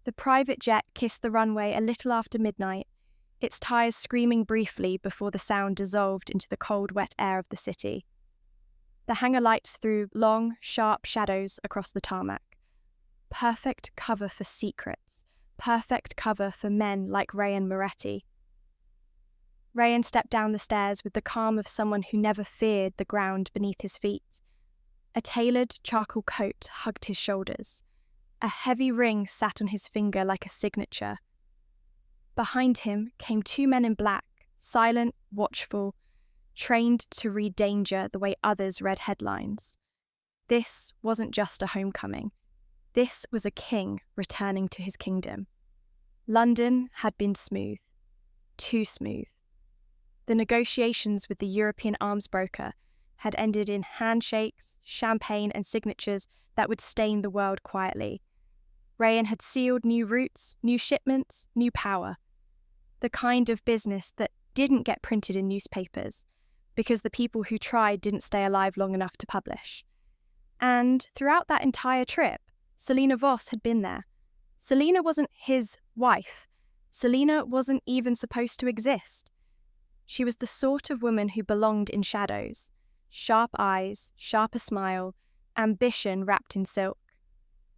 The private jet kissed the runway a little after midnight, its tires screaming briefly before the sound dissolved into the cold, wet air of the city. The hangar lights threw long, sharp shadows across the tarmac. Perfect cover for secrets, perfect cover for men like Rayan Moretti. Rayan stepped down the stairs with the calm of someone who never feared the ground beneath his feet. A tailored charcoal coat hugged his shoulders. A heavy ring sat on his finger like a signature. Behind him came two men in black, silent, watchful, trained to read danger the way others read headlines. This wasn't just a homecoming. This was a king returning to his kingdom. London had been smooth. Too smooth. The negotiations with the European arms broker had ended in handshakes, champagne, and signatures that would stain the world quietly. Rayan had sealed new routes, new shipments, new power. The kind of business that didn't get printed in newspapers, because the people who tried didn't stay alive long enough to publish. And throughout that entire trip, Selina Voss had been there. Selina wasn't his wife. Selina wasn't even supposed to exist. She was the sort of woman who belonged in shadows. Sharp eyes, sharper smile, ambition wrapped in silk.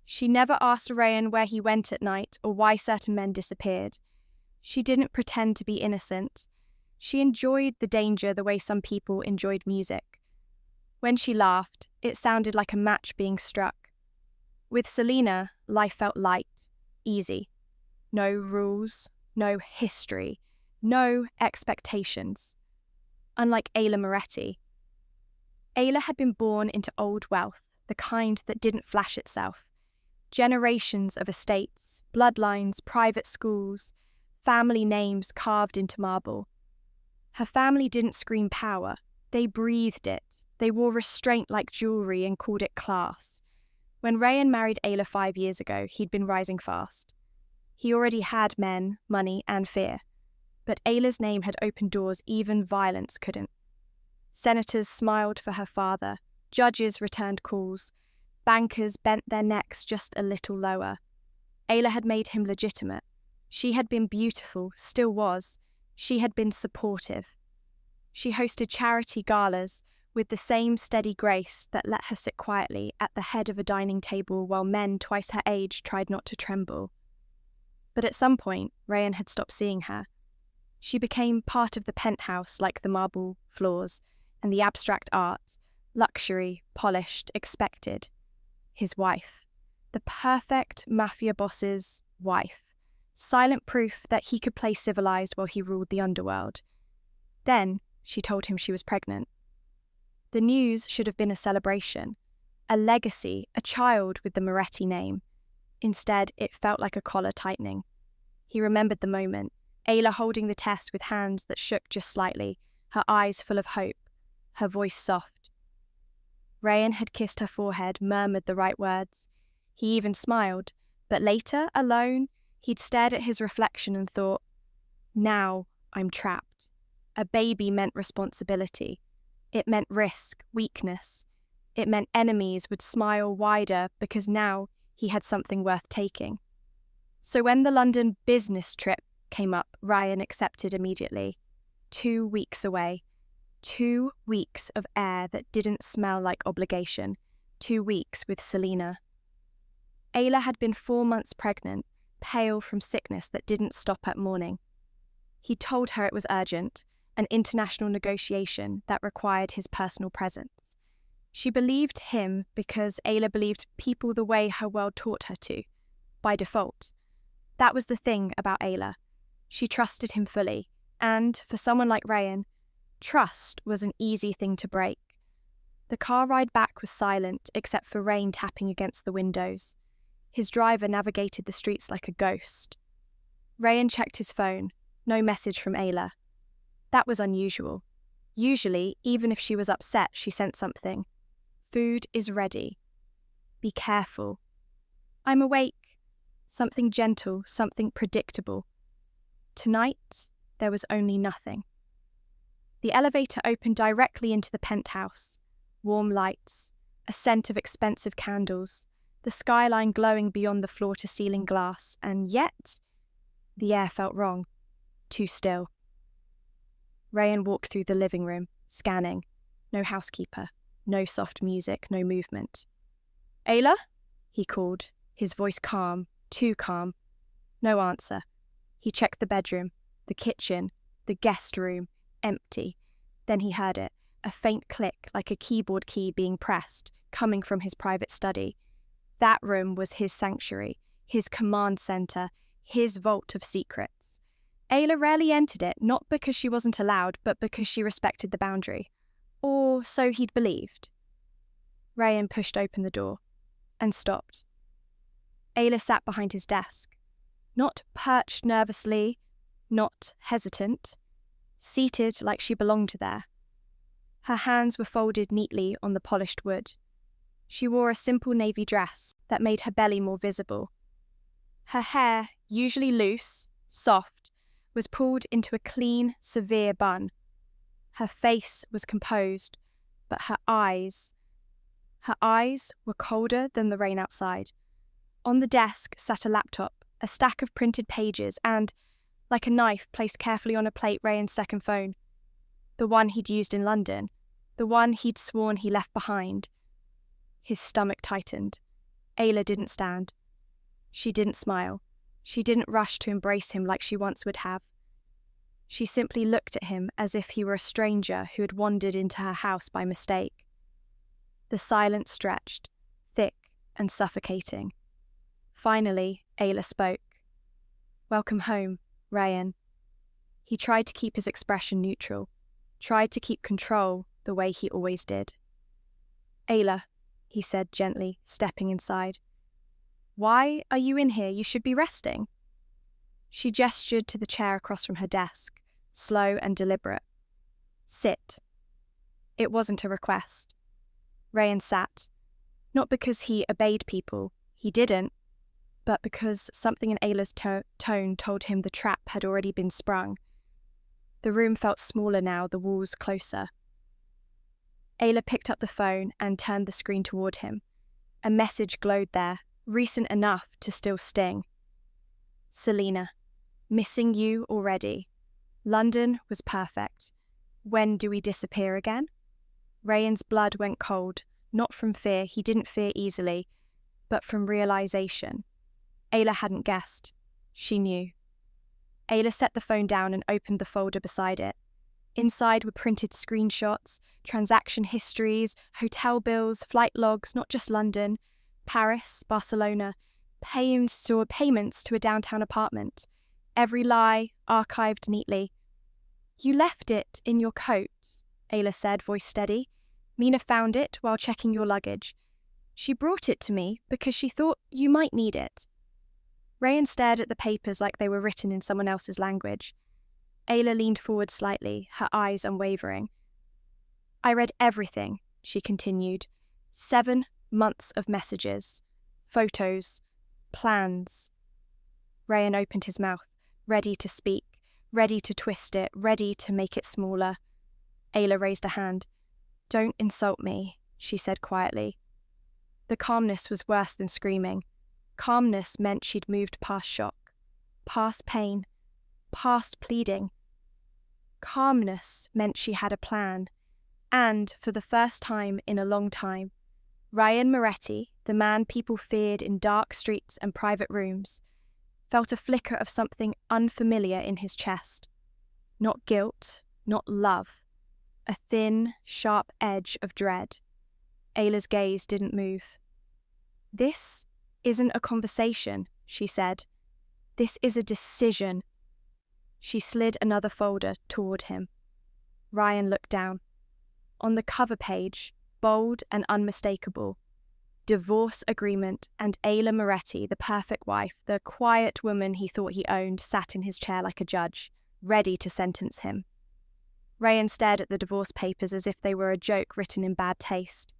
She never asked Rayan where he went at night or why certain men disappeared. She didn't pretend to be innocent. She enjoyed the danger the way some people enjoyed music. When she laughed, it sounded like a match being struck. With Selina, life felt light, easy. No rules, no history, no expectations. Unlike Ayla Moretti. Ayla had been born into old wealth, the kind that didn't flash itself. Generations of estates, bloodlines, private schools, family names carved into marble. Her family didn't scream power. They breathed it. They wore restraint like jewellery and called it class. When Rayan married Ayla 5 years ago, he'd been rising fast. He already had men, money, and fear. But Ayla's name had opened doors even violence couldn't. Senators smiled for her father. Judges returned calls. Bankers bent their necks just a little lower. Ayla had made him legitimate. She had been beautiful, still was. She had been supportive. She hosted charity galas with the same steady grace that let her sit quietly at the head of a dining table while men twice her age tried not to tremble. But at some point, Rayan had stopped seeing her. She became part of the penthouse like the marble floors and the abstract art, luxury, polished, expected. His wife. The perfect Mafia boss's wife. Silent proof that he could play civilized while he ruled the underworld. Then, she told him she was pregnant. The news should have been a celebration, a legacy, a child with the Moretti name. Instead, it felt like a collar tightening. He remembered the moment, Ayla holding the test with hands that shook just slightly, her eyes full of hope, her voice soft. Rayan had kissed her forehead, murmured the right words. He even smiled, but later, alone, he'd stared at his reflection and thought, now I'm trapped. A baby meant responsibility. It meant risk, weakness. It meant enemies would smile wider because now he had something worth taking. So when the London business trip came up, Rayan accepted immediately. 2 weeks away. 2 weeks of air that didn't smell like obligation. 2 weeks with Selina. Ayla had been 4 months pregnant, pale from sickness that didn't stop at morning. He told her it was urgent, an international negotiation that required his personal presence. She believed him because Ayla believed people the way her world taught her to, by default. That was the thing about Ayla. She trusted him fully, and for someone like Rayan, trust was an easy thing to break. The car ride back was silent except for rain tapping against the windows. His driver navigated the streets like a ghost. Rayan checked his phone. No message from Ayla. That was unusual. Usually, even if she was upset, she sent something. Food is ready. Be careful. I'm awake. Something gentle, something predictable. Tonight, there was only nothing. The elevator opened directly into the penthouse. Warm lights, a scent of expensive candles, the skyline glowing beyond the floor-to-ceiling glass, and yet the air felt wrong, too still. Rayan walked through the living room, scanning. No housekeeper, no soft music, no movement. "Ayla?" he called, his voice calm, too calm. No answer. He checked the bedroom, the kitchen, the guest room, empty. Then he heard it, a faint click like a keyboard key being pressed, coming from his private study. That room was his sanctuary, his command center, his vault of secrets. Ayla rarely entered it, not because she wasn't allowed, but because she respected the boundary. Or so he'd believed. Rayan pushed open the door and stopped. Ayla sat behind his desk, not perched nervously, not hesitant, seated like she belonged there. Her hands were folded neatly on the polished wood. She wore a simple navy dress that made her belly more visible. Her hair, usually loose, soft, was pulled into a clean, severe bun. Her face was composed, but her eyes were colder than the rain outside. On the desk sat a laptop, a stack of printed pages, and, like a knife placed carefully on a plate, Rayan's second phone. The one he'd used in London, the one he'd sworn he left behind. His stomach tightened. Ayla didn't stand. She didn't smile. She didn't rush to embrace him like she once would have. She simply looked at him as if he were a stranger who had wandered into her house by mistake. The silence stretched, thick and suffocating. Finally, Ayla spoke. "Welcome home, Rayan." He tried to keep his expression neutral, tried to keep control the way he always did. "Ayla," he said gently, stepping inside. "Why are you in here? You should be resting." She gestured to the chair across from her desk, slow and deliberate. "Sit." It wasn't a request. Rayan sat, not because he obeyed people, he didn't, but because something in Ayla's tone told him the trap had already been sprung. The room felt smaller now, the walls closer. Ayla picked up the phone and turned the screen toward him. A message glowed there, recent enough to still sting. "Selena, missing you already. London was perfect. When do we disappear again?" Rayan's blood went cold, not from fear, he didn't fear easily, but from realization. Ayla hadn't guessed. She knew. Ayla set the phone down and opened the folder beside it. Inside were printed screenshots, transaction histories, hotel bills, flight logs, not just London, Paris, Barcelona, payments to a downtown apartment. Every lie archived neatly. "You left it in your coat," Ayla said, voice steady. "Mina found it while checking your luggage. She brought it to me because she thought you might need it." Rayan stared at the papers like they were written in someone else's language. Ayla leaned forward slightly, her eyes unwavering. "I read everything," she continued. 7 months of messages, photos, plans. Rayan opened his mouth, ready to speak, ready to twist it, ready to make it smaller. Ayla raised a hand. "Don't insult me," she said quietly. The calmness was worse than screaming. Calmness meant she'd moved past shock, past pain, past pleading. Calmness meant she had a plan. And, for the first time in a long time, Rayan Moretti, the man people feared in dark streets and private rooms, felt a flicker of something unfamiliar in his chest. Not guilt, not love. A thin, sharp edge of dread. Ayla's gaze didn't move. "This isn't a conversation," she said. "This is a decision." She slid another folder toward him. Rayan looked down. On the cover page, bold and unmistakable, divorce agreement, and Ayla Moretti, the perfect wife, the quiet woman he thought he owned, sat in his chair like a judge, ready to sentence him. Rayan stared at the divorce papers as if they were a joke written in bad taste.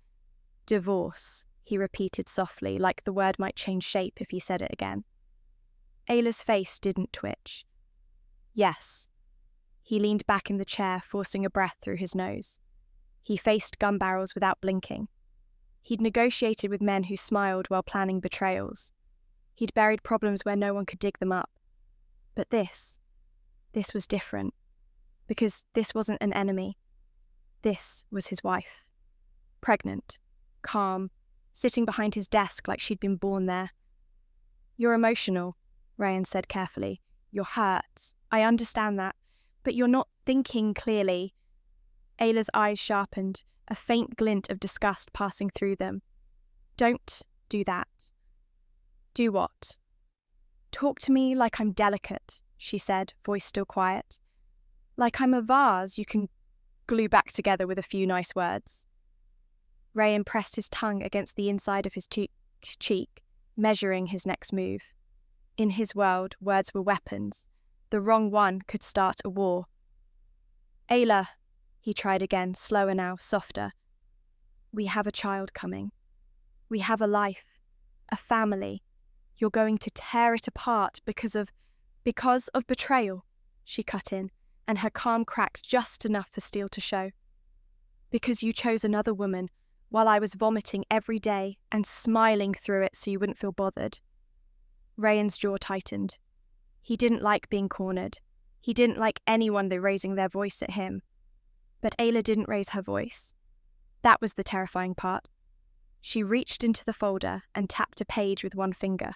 "Divorce," he repeated softly, like the word might change shape if he said it again. Ayla's face didn't twitch. "Yes." He leaned back in the chair, forcing a breath through his nose. He faced gun barrels without blinking. He'd negotiated with men who smiled while planning betrayals. He'd buried problems where no one could dig them up. But this was different, because this wasn't an enemy. This was his wife. Pregnant, calm, sitting behind his desk like she'd been born there. "You're emotional," Ryan said carefully. "You're hurt. I understand that. But you're not thinking clearly." Ayla's eyes sharpened, a faint glint of disgust passing through them. "Don't do that." "Do what?" "Talk to me like I'm delicate," she said, voice still quiet. "Like I'm a vase you can glue back together with a few nice words." Ryan pressed his tongue against the inside of his cheek, measuring his next move. In his world, words were weapons. The wrong one could start a war. "Ayla," he tried again, slower now, softer. "We have a child coming. We have a life, a family. You're going to tear it apart because of betrayal," she cut in, and her calm cracked just enough for Steele to show. "Because you chose another woman while I was vomiting every day and smiling through it so you wouldn't feel bothered." Ryan's jaw tightened. He didn't like being cornered. He didn't like anyone raising their voice at him. But Ayla didn't raise her voice. That was the terrifying part. She reached into the folder and tapped a page with one finger.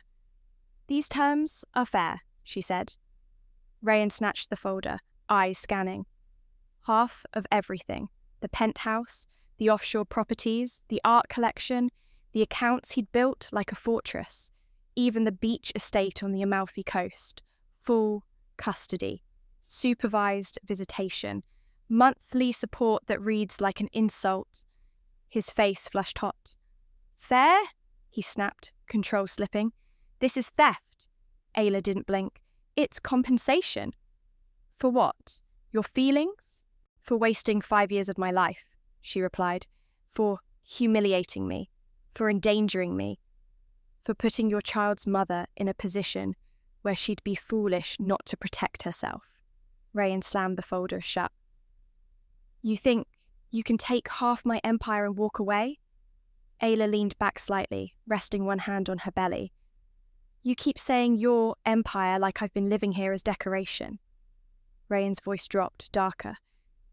"These terms are fair," she said. Ryan snatched the folder, eyes scanning. Half of everything: the penthouse, the offshore properties, the art collection, the accounts he'd built like a fortress, even the beach estate on the Amalfi coast. Full custody, supervised visitation, monthly support that reads like an insult. His face flushed hot. "Fair?" he snapped, control slipping. "This is theft." Ayla didn't blink. "It's compensation." "For what? Your feelings?" "For wasting 5 years of my life," she replied. "For humiliating me. For endangering me. For putting your child's mother in a position where she'd be foolish not to protect herself." Ryan slammed the folder shut. "You think you can take half my empire and walk away?" Ayla leaned back slightly, resting one hand on her belly. "You keep saying your empire like I've been living here as decoration." Ryan's voice dropped, darker.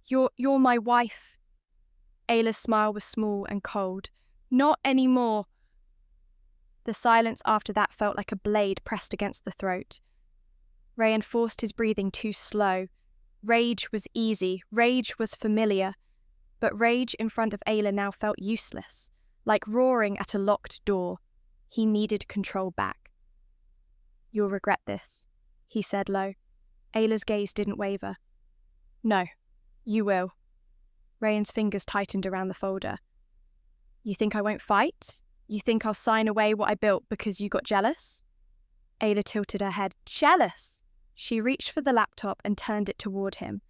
You're my wife." Ayla's smile was small and cold. "Not anymore." The silence after that felt like a blade pressed against the throat. Ryan forced his breathing too slow. Rage was easy, rage was familiar, but rage in front of Ayla now felt useless, like roaring at a locked door. He needed control back. "You'll regret this," he said low. Ayla's gaze didn't waver. "No, you will." Ryan's fingers tightened around the folder. "You think I won't fight? You think I'll sign away what I built because you got jealous?" Ayla tilted her head. "Jealous?" She reached for the laptop and turned it toward him.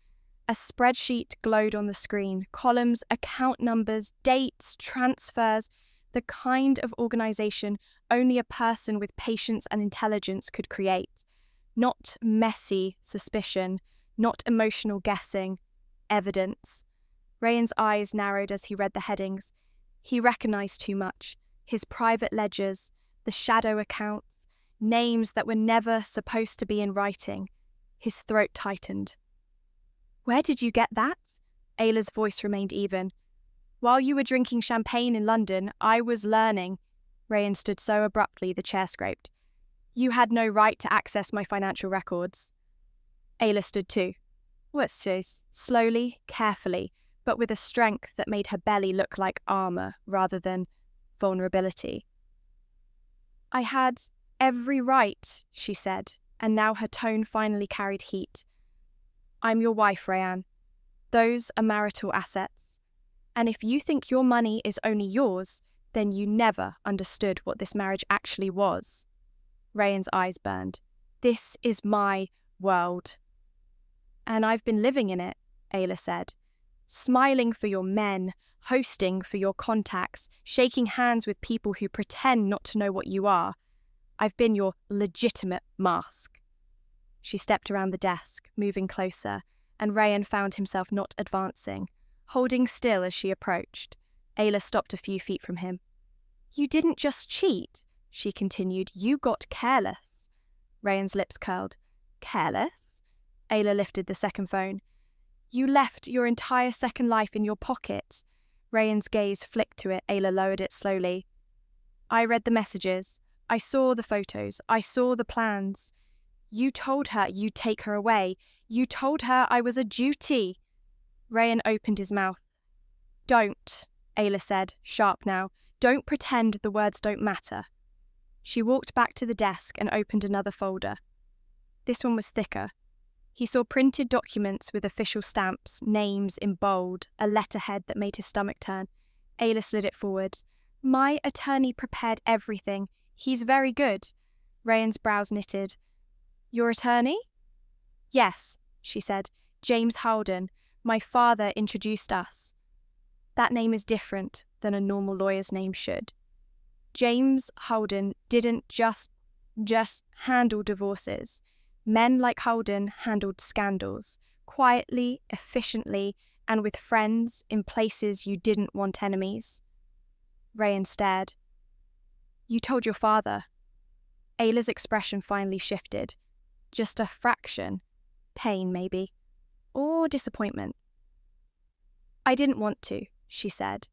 A spreadsheet glowed on the screen, columns, account numbers, dates, transfers, the kind of organization only a person with patience and intelligence could create. Not messy suspicion, not emotional guessing, evidence. Ryan's eyes narrowed as he read the headings. He recognized too much. His private ledgers, the shadow accounts, names that were never supposed to be in writing. His throat tightened. "Where did you get that?" Ayla's voice remained even. "While you were drinking champagne in London, I was learning." Ryan stood so abruptly the chair scraped. "You had no right to access my financial records." Ayla stood too. Slowly, carefully, but with a strength that made her belly look like armor rather than vulnerability. "I had every right," she said, and now her tone finally carried heat. "I'm your wife, Ryan. Those are marital assets. And if you think your money is only yours, then you never understood what this marriage actually was." Ryan's eyes burned. "This is my world." "And I've been living in it," Ayla said. "Smiling for your men, hosting for your contacts, shaking hands with people who pretend not to know what you are. I've been your legitimate mask." She stepped around the desk, moving closer, and Ryan found himself not advancing, holding still as she approached. Ayla stopped a few feet from him. You didn't just cheat, she continued. You got careless. Rayan's lips curled. Careless? Ayla lifted the second phone. You left your entire second life in your pocket. Rayan's gaze flicked to it. Ayla lowered it slowly. I read the messages. I saw the photos. I saw the plans. You told her you'd take her away. You told her I was a duty. Rayan opened his mouth. Don't, Ayla said, sharp now. Don't pretend the words don't matter. She walked back to the desk and opened another folder. This one was thicker. He saw printed documents with official stamps, names in bold, a letterhead that made his stomach turn. Ayla slid it forward. My attorney prepared everything. He's very good. Rayan's brows knitted. Your attorney? Yes, she said. James Haldon. My father introduced us. That name is different than a normal lawyer's name should. James Haldon didn't just handle divorces. Men like Haldon handled scandals, quietly, efficiently, and with friends in places you didn't want enemies. Rayan stared. You told your father. Ayla's expression finally shifted. Just a fraction. Pain, maybe. Or disappointment. I didn't want to, she said.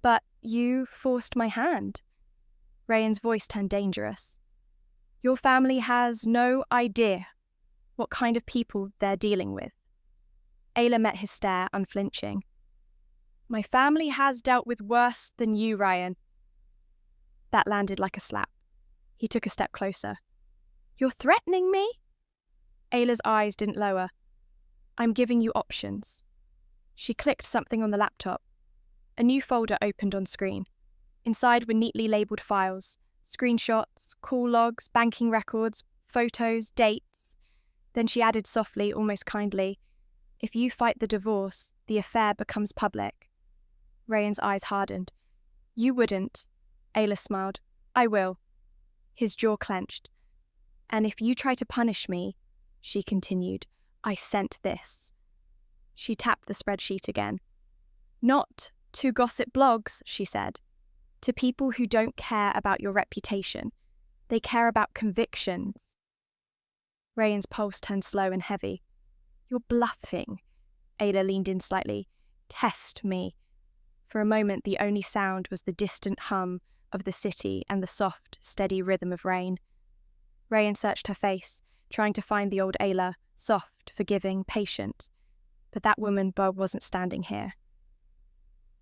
But you forced my hand. Rayan's voice turned dangerous. Your family has no idea what kind of people they're dealing with. Ayla met his stare, unflinching. My family has dealt with worse than you, Rayan. That landed like a slap. He took a step closer. You're threatening me? Ayla's eyes didn't lower. I'm giving you options. She clicked something on the laptop. A new folder opened on screen. Inside were neatly labelled files, screenshots, call logs, banking records, photos, dates. Then she added softly, almost kindly, if you fight the divorce, the affair becomes public. Rayan's eyes hardened. You wouldn't. Ayla smiled. I will. His jaw clenched. And if you try to punish me, she continued, I sent this. She tapped the spreadsheet again. Not to gossip blogs, she said. To people who don't care about your reputation. They care about convictions. Rayan's pulse turned slow and heavy. You're bluffing. Ayla leaned in slightly. Test me. For a moment, the only sound was the distant hum of the city and the soft, steady rhythm of rain. Rayan searched her face, trying to find the old Ayla, soft, forgiving, patient. But that woman wasn't standing here.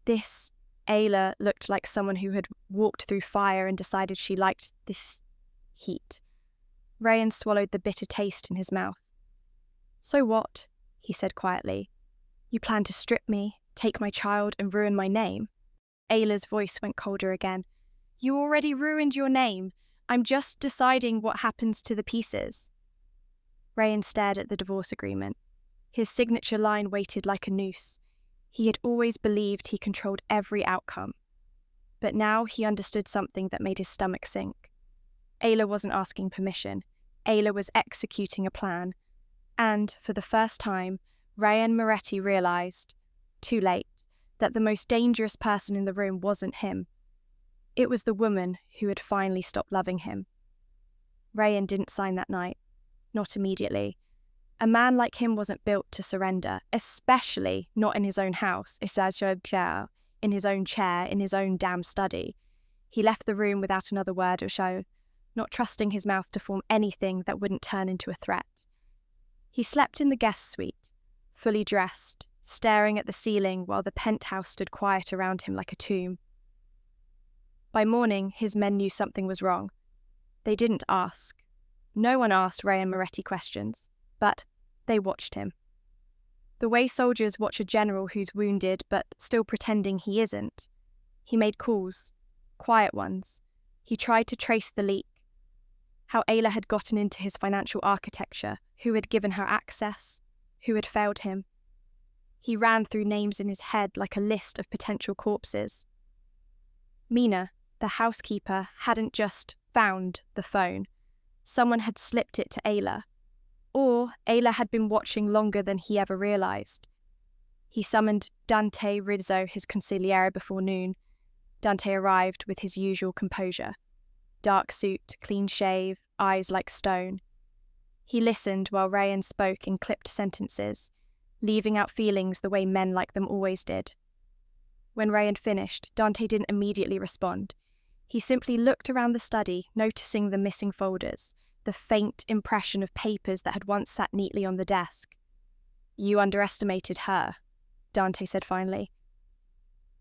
This Ayla looked like someone who had walked through fire and decided she liked this heat. Rayan swallowed the bitter taste in his mouth. So what? He said quietly. You plan to strip me, take my child, and ruin my name? Ayla's voice went colder again. You already ruined your name. I'm just deciding what happens to the pieces. Rayan stared at the divorce agreement. His signature line weighted like a noose. He had always believed he controlled every outcome. But now he understood something that made his stomach sink. Ayla wasn't asking permission. Ayla was executing a plan. And, for the first time, Rayan Moretti realized, too late, that the most dangerous person in the room wasn't him. It was the woman who had finally stopped loving him. Rayan didn't sign that night. Not immediately. A man like him wasn't built to surrender, especially not in his own house, in his own chair, in his own damn study. He left the room without another word or show, not trusting his mouth to form anything that wouldn't turn into a threat. He slept in the guest suite, fully dressed, staring at the ceiling while the penthouse stood quiet around him like a tomb. By morning, his men knew something was wrong. They didn't ask. No one asked Rayan Moretti questions, but they watched him. The way soldiers watch a general who's wounded but still pretending he isn't. He made calls, quiet ones. He tried to trace the leak. How Ayla had gotten into his financial architecture, who had given her access, who had failed him. He ran through names in his head like a list of potential corpses. Mina, the housekeeper, hadn't just found the phone. Someone had slipped it to Ayla. Or Ayla had been watching longer than he ever realized. He summoned Dante Rizzo, his consigliere, before noon. Dante arrived with his usual composure. Dark suit, clean shave, eyes like stone. He listened while Rayan spoke in clipped sentences, leaving out feelings the way men like them always did. When Rayan finished, Dante didn't immediately respond. He simply looked around the study, noticing the missing folders, the faint impression of papers that had once sat neatly on the desk. "You underestimated her," Dante said finally.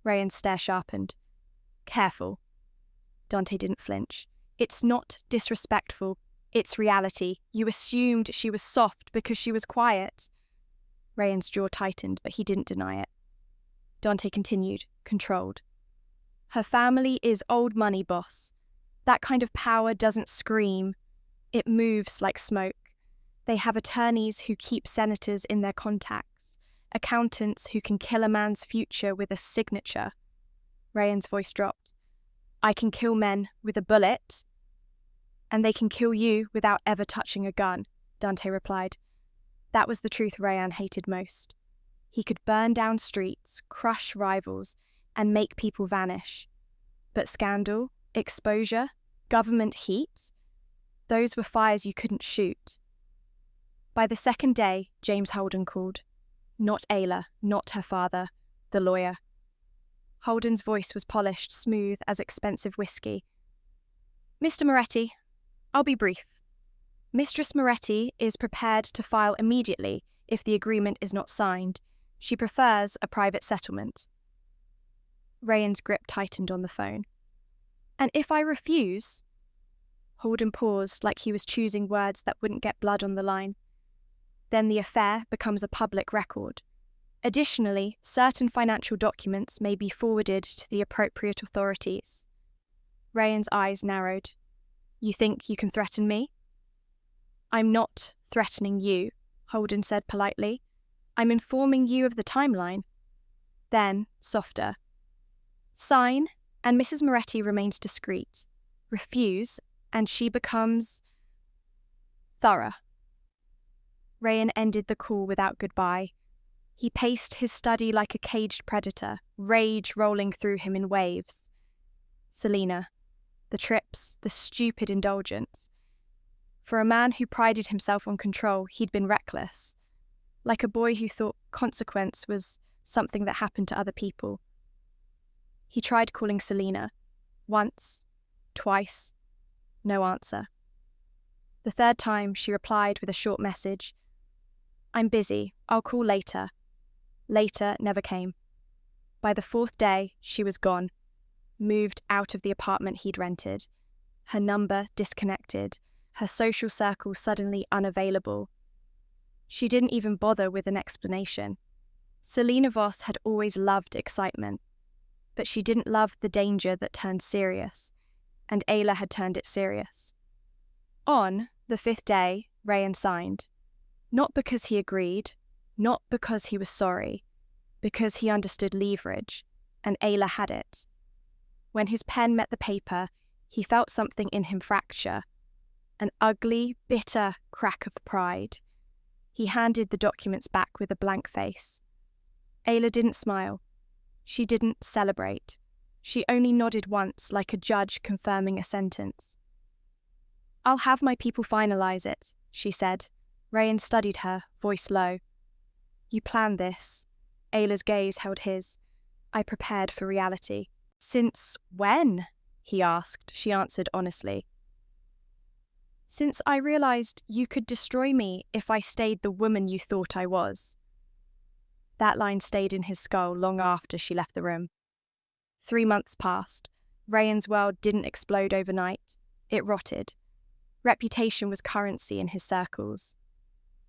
Rayan's stare sharpened. "Careful." Dante didn't flinch. "It's not disrespectful. It's reality. You assumed she was soft because she was quiet." Rayan's jaw tightened, but he didn't deny it. Dante continued, controlled. "Her family is old money, boss. That kind of power doesn't scream. It moves like smoke. They have attorneys who keep senators in their contacts, accountants who can kill a man's future with a signature." Rayan's voice dropped. "I can kill men with a bullet, and they can kill you without ever touching a gun," Dante replied. That was the truth Rayan hated most. He could burn down streets, crush rivals, and make people vanish. But scandal, exposure, government heat, those were fires you couldn't shoot. By the second day, James Holden called. Not Ayla, not her father, the lawyer. Holden's voice was polished, smooth as expensive whiskey. "Mr. Moretti, I'll be brief. Mistress Moretti is prepared to file immediately if the agreement is not signed. She prefers a private settlement." Rayan's grip tightened on the phone. "And if I refuse?" Holden paused like he was choosing words that wouldn't get blood on the line. "Then the affair becomes a public record. Additionally, certain financial documents may be forwarded to the appropriate authorities." Rayan's eyes narrowed. "You think you can threaten me?" "I'm not threatening you," Holden said politely. "I'm informing you of the timeline." Then, softer. "Sign, and Mrs. Moretti remains discreet. Refuse, and she becomes thorough." Rayan ended the call without goodbye. He paced his study like a caged predator, rage rolling through him in waves. Selina. The trips, the stupid indulgence. For a man who prided himself on control, he'd been reckless. Like a boy who thought consequence was something that happened to other people. He tried calling Selina. Once, twice, no answer. The third time, she replied with a short message. "I'm busy, I'll call later." Later never came. By the fourth day, she was gone, moved out of the apartment he'd rented. Her number disconnected, her social circle suddenly unavailable. She didn't even bother with an explanation. Selina Voss had always loved excitement, but she didn't love the danger that turned serious, and Ayla had turned it serious. On the fifth day, Rayan signed. Not because he agreed, not because he was sorry, because he understood leverage, and Ayla had it. When his pen met the paper, he felt something in him fracture, an ugly, bitter crack of pride. He handed the documents back with a blank face. Ayla didn't smile. She didn't celebrate. She only nodded once, like a judge confirming a sentence. "I'll have my people finalize it," she said. Rayan studied her, voice low. "You planned this." Ayla's gaze held his. "I prepared for reality." "Since when?" he asked. She answered honestly. "Since I realized you could destroy me if I stayed the woman you thought I was." That line stayed in his skull long after she left the room. 3 months passed. Rayan's world didn't explode overnight. It rotted. Reputation was currency in his circles.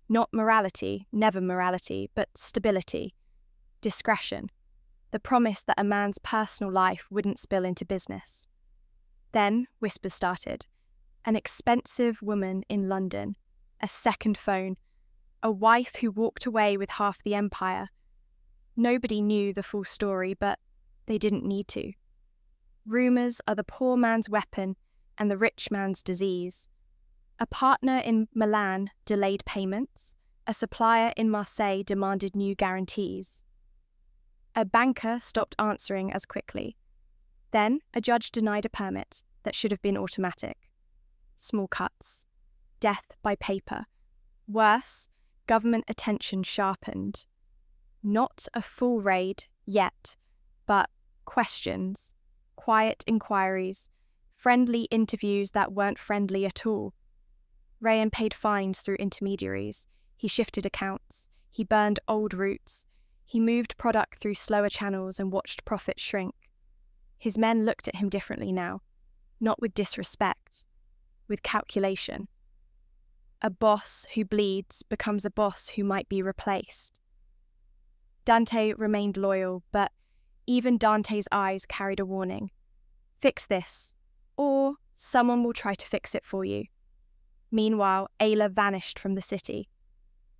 Not morality, never morality, but stability. Discretion. The promise that a man's personal life wouldn't spill into business. Then whispers started. An expensive woman in London. A second phone. A wife who walked away with half the empire. Nobody knew the full story, but they didn't need to. Rumours are the poor man's weapon and the rich man's disease. A partner in Milan delayed payments. A supplier in Marseille demanded new guarantees. A banker stopped answering as quickly. Then a judge denied a permit that should have been automatic. Small cuts. Death by paper. Worse, government attention sharpened. Not a full raid yet, but questions, quiet inquiries, friendly interviews that weren't friendly at all. Rayan paid fines through intermediaries. He shifted accounts. He burned old routes. He moved product through slower channels and watched profits shrink. His men looked at him differently now, not with disrespect, with calculation. A boss who bleeds becomes a boss who might be replaced. Dante remained loyal, but even Dante's eyes carried a warning. Fix this, or someone will try to fix it for you. Meanwhile, Ayla vanished from the city.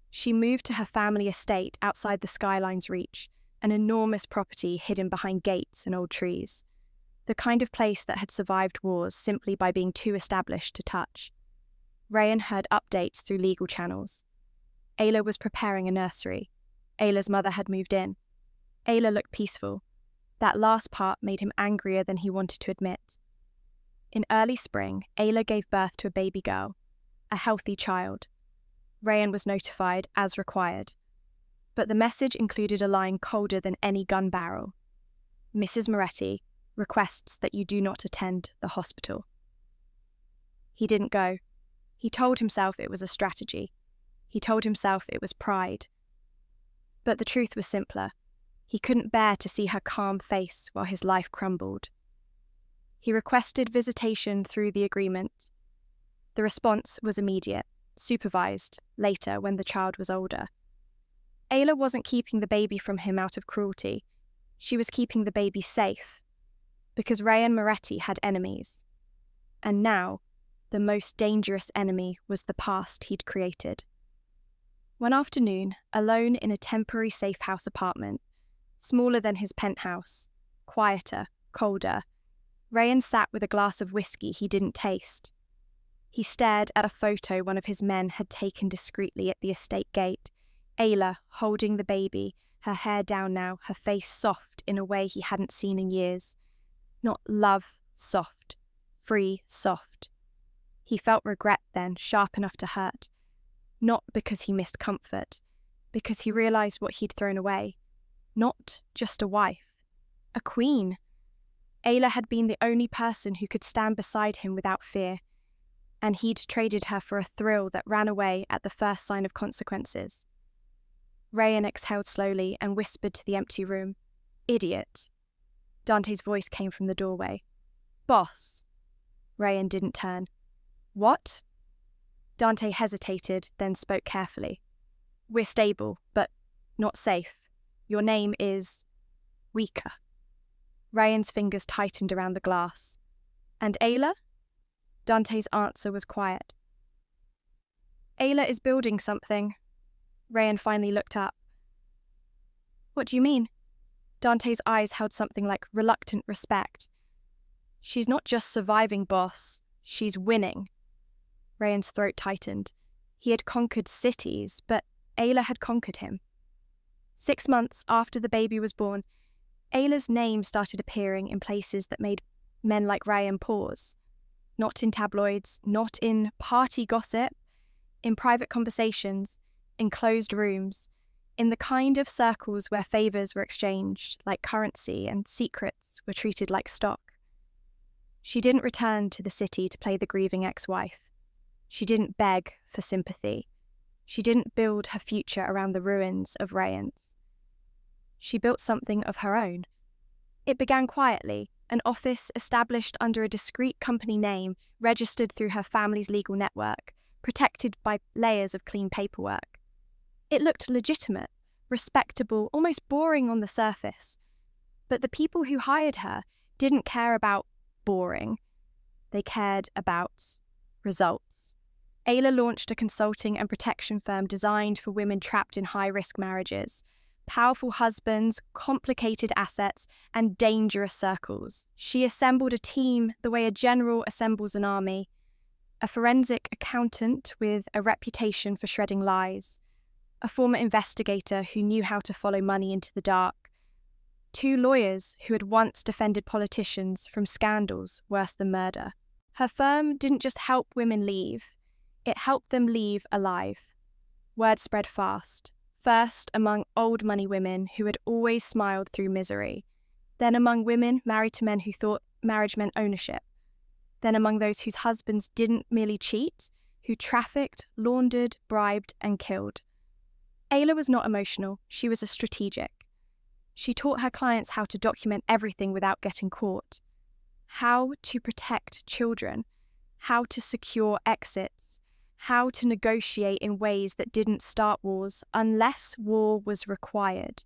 She moved to her family estate outside the skyline's reach, an enormous property hidden behind gates and old trees. The kind of place that had survived wars simply by being too established to touch. Rayan heard updates through legal channels. Ayla was preparing a nursery. Ayla's mother had moved in. Ayla looked peaceful. That last part made him angrier than he wanted to admit. In early spring, Ayla gave birth to a baby girl, a healthy child. Rayan was notified as required. But the message included a line colder than any gun barrel. Mrs. Moretti requests that you do not attend the hospital. He didn't go. He told himself it was a strategy. He told himself it was pride. But the truth was simpler. He couldn't bear to see her calm face while his life crumbled. He requested visitation through the agreement. The response was immediate, supervised, later when the child was older. Ayla wasn't keeping the baby from him out of cruelty. She was keeping the baby safe. Because Rayan Moretti had enemies. And now, the most dangerous enemy was the past he'd created. One afternoon, alone in a temporary safe house apartment, smaller than his penthouse, quieter, colder, Rayan sat with a glass of whiskey he didn't taste. He stared at a photo one of his men had taken discreetly at the estate gate, Ayla holding the baby, her hair down now, her face soft in a way he hadn't seen in years. Not love soft, free soft. He felt regret then, sharp enough to hurt. Not because he missed comfort, because he realised what he'd thrown away. Not just a wife, a queen. Ayla had been the only person who could stand beside him without fear, and he'd traded her for a thrill that ran away at the first sign of consequences. Rayan exhaled slowly and whispered to the empty room, "Idiot." Dante's voice came from the doorway. "Boss." Rayan didn't turn. "What?" Dante hesitated, then spoke carefully. "We're stable, but not safe. Your name is weaker." Rayan's fingers tightened around the glass. "And Ayla?" Dante's answer was quiet. "Ayla is building something." Rayan finally looked up. "What do you mean?" Dante's eyes held something like reluctant respect. "She's not just surviving, boss. She's winning." Rayan's throat tightened. He had conquered cities, but Ayla had conquered him. 6 months after the baby was born, Ayla's name started appearing in places that made men like Rayan pause. Not in tabloids, not in party gossip, in private conversations, in closed rooms, in the kind of circles where favours were exchanged like currency and secrets were treated like stock. She didn't return to the city to play the grieving ex-wife. She didn't beg for sympathy. She didn't build her future around the ruins of Rayan's. She built something of her own. It began quietly, an office established under a discreet company name, registered through her family's legal network, protected by layers of clean paperwork. It looked legitimate, respectable, almost boring on the surface. But the people who hired her didn't care about boring. They cared about results. Ayla launched a consulting and protection firm designed for women trapped in high-risk marriages. Powerful husbands, complicated assets, and dangerous circles. She assembled a team the way a general assembles an army. A forensic accountant with a reputation for shredding lies. A former investigator who knew how to follow money into the dark. 2 lawyers who had once defended politicians from scandals worse than murder. Her firm didn't just help women leave, it helped them leave alive. Word spread fast, first among old money women who had always smiled through misery, then among women married to men who thought marriage meant ownership, then among those whose husbands didn't merely cheat, who trafficked, laundered, bribed, and killed. Ayla was not emotional, she was a strategic. She taught her clients how to document everything without getting caught, how to protect children, how to secure exits, how to negotiate in ways that didn't start wars unless war was required.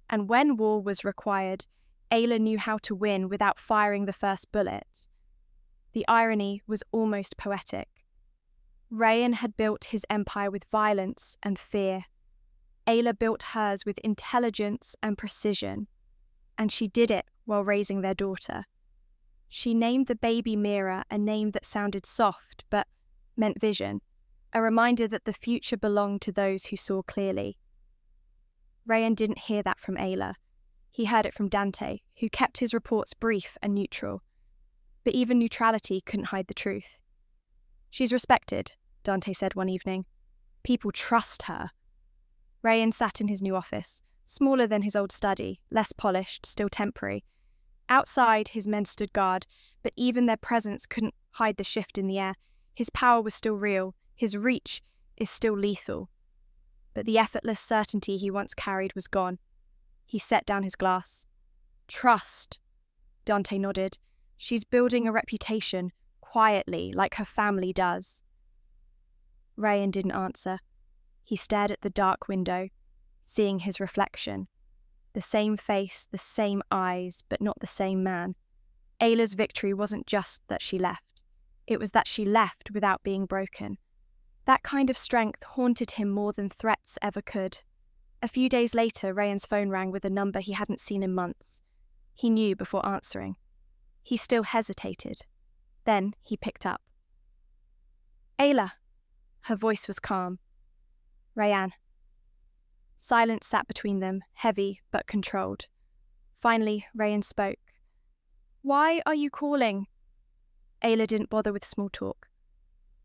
And when war was required, Ayla knew how to win without firing the first bullet. The irony was almost poetic. Rayan had built his empire with violence and fear. Ayla built hers with intelligence and precision, and she did it while raising their daughter. She named the baby Mira a name that sounded soft but meant vision, a reminder that the future belonged to those who saw clearly. Rayan didn't hear that from Ayla. He heard it from Dante, who kept his reports brief and neutral. But even neutrality couldn't hide the truth. "She's respected," Dante said one evening. "People trust her." Rayan sat in his new office, smaller than his old study, less polished, still temporary. Outside, his men stood guard, but even their presence couldn't hide the shift in the air. His power was still real, his reach is still lethal. But the effortless certainty he once carried was gone. He set down his glass. "Trust," Dante nodded. "She's building a reputation, quietly, like her family does." Rayan didn't answer. He stared at the dark window, seeing his reflection. The same face, the same eyes, but not the same man. Ayla's victory wasn't just that she left. It was that she left without being broken. That kind of strength haunted him more than threats ever could. A few days later, Rayan's phone rang with a number he hadn't seen in months. He knew before answering. He still hesitated. Then he picked up. "Ayla." Her voice was calm. "Rayan." Silence sat between them, heavy but controlled. Finally, Rayan spoke. "Why are you calling?" Ayla didn't bother with small talk.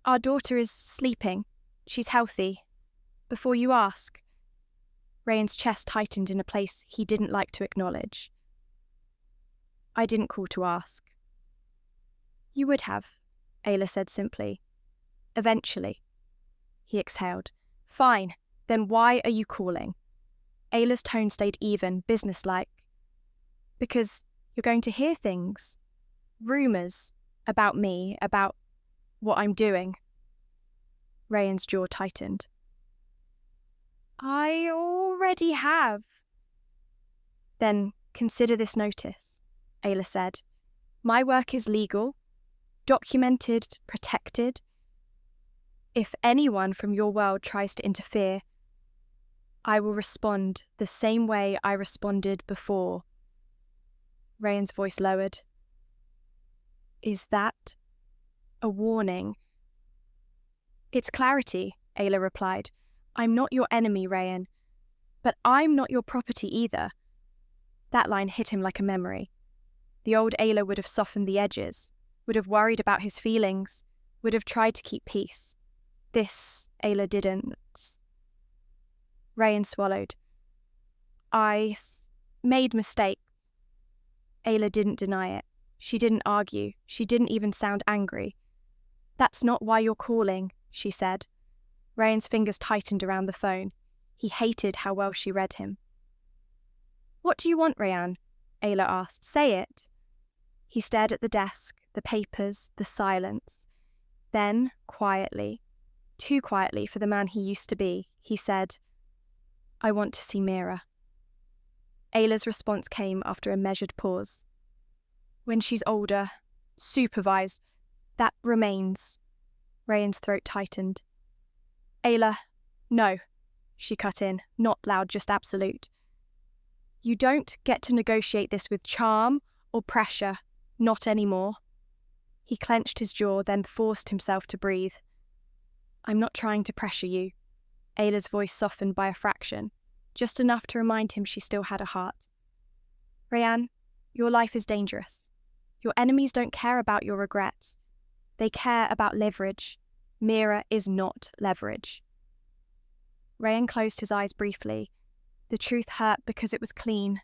"Our daughter is sleeping. She's healthy. Before you ask." Rayan's chest tightened in a place he didn't like to acknowledge. "I didn't call to ask." "You would have," Ayla said simply. "Eventually." He exhaled. "Fine, then why are you calling?" Ayla's tone stayed even, businesslike. "Because you're going to hear things. Rumours about me, about what I'm doing." Rayan's jaw tightened. "I already have." "Then consider this notice," Ayla said. "My work is legal, documented, protected. If anyone from your world tries to interfere, I will respond the same way I responded before." Rayan's voice lowered. "Is that a warning?" "It's clarity," Ayla replied. "I'm not your enemy, Rayan. But I'm not your property either." That line hit him like a memory. The old Ayla would have softened the edges, would have worried about his feelings, would have tried to keep peace. This, Ayla didn't. Rayan swallowed. I made mistakes." Ayla didn't deny it. She didn't argue. She didn't even sound angry. "That's not why you're calling," she said. Rayan's fingers tightened around the phone. He hated how well she read him. "What do you want, Rayan?" Ayla asked. "Say it." He stared at the desk, the papers, the silence. Then, quietly, too quietly for the man he used to be, he said, "I want to see Mira." Ayla's response came after a measured pause. "When she's older, supervised, that remains." Rayan's throat tightened. "Ayla, no," she cut in, not loud, just absolute. "You don't get to negotiate this with charm or pressure, not anymore." He clenched his jaw, then forced himself to breathe. "I'm not trying to pressure you." Ayla's voice softened by a fraction, just enough to remind him she still had a heart. Rayanne, your life is dangerous. Your enemies don't care about your regret. They care about leverage. Mira is not leverage. Rayanne closed his eyes briefly. The truth hurt because it was clean.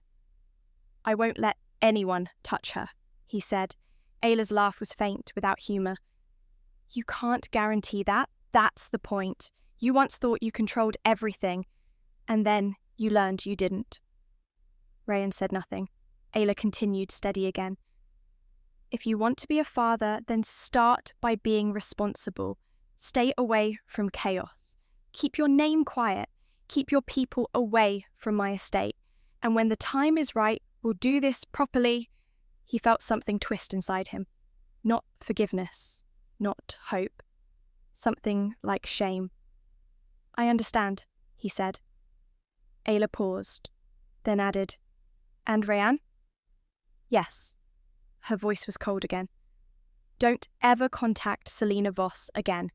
I won't let anyone touch her, he said. Ayla's laugh was faint, without humour. You can't guarantee that. That's the point. You once thought you controlled everything, and then you learned you didn't. Rayanne said nothing. Ayla continued, steady again. If you want to be a father, then start by being responsible. Stay away from chaos. Keep your name quiet. Keep your people away from my estate. And when the time is right, we'll do this properly. He felt something twist inside him. Not forgiveness, not hope. Something like shame. I understand, he said. Ayla paused, then added, And Rayanne? Yes. Her voice was cold again. Don't ever contact Selena Voss again.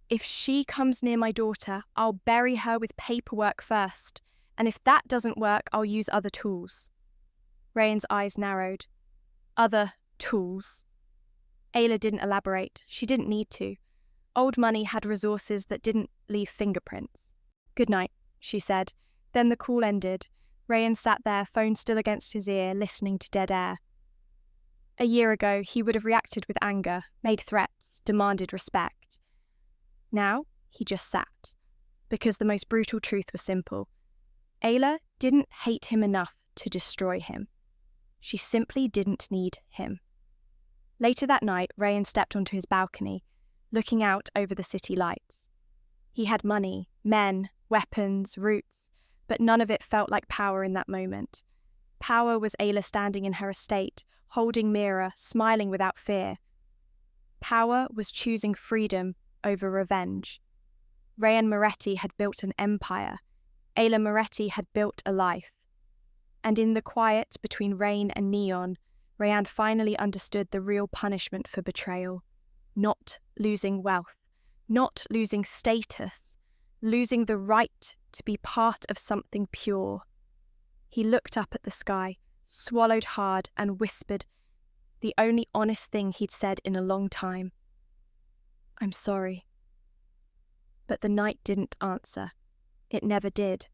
If she comes near my daughter, I'll bury her with paperwork first, and if that doesn't work, I'll use other tools. Rayanne's eyes narrowed. Other tools. Ayla didn't elaborate. She didn't need to. Old money had resources that didn't leave fingerprints. Good night, she said. Then the call ended. Rayanne sat there, phone still against his ear, listening to dead air. A year ago, he would have reacted with anger, made threats, demanded respect. Now, he just sat, because the most brutal truth was simple. Ayla didn't hate him enough to destroy him. She simply didn't need him. Later that night, Rayanne stepped onto his balcony, looking out over the city lights. He had money, men, weapons, roots, but none of it felt like power in that moment. Power was Ayla standing in her estate, holding Mira, smiling without fear. Power was choosing freedom over revenge. Rayanne Moretti had built an empire. Ayla Moretti had built a life. And in the quiet between rain and neon, Rayanne finally understood the real punishment for betrayal. Not losing wealth, not losing status, losing the right to be part of something pure. He looked up at the sky, swallowed hard, and whispered the only honest thing he'd said in a long time. I'm sorry. But the night didn't answer. It never did.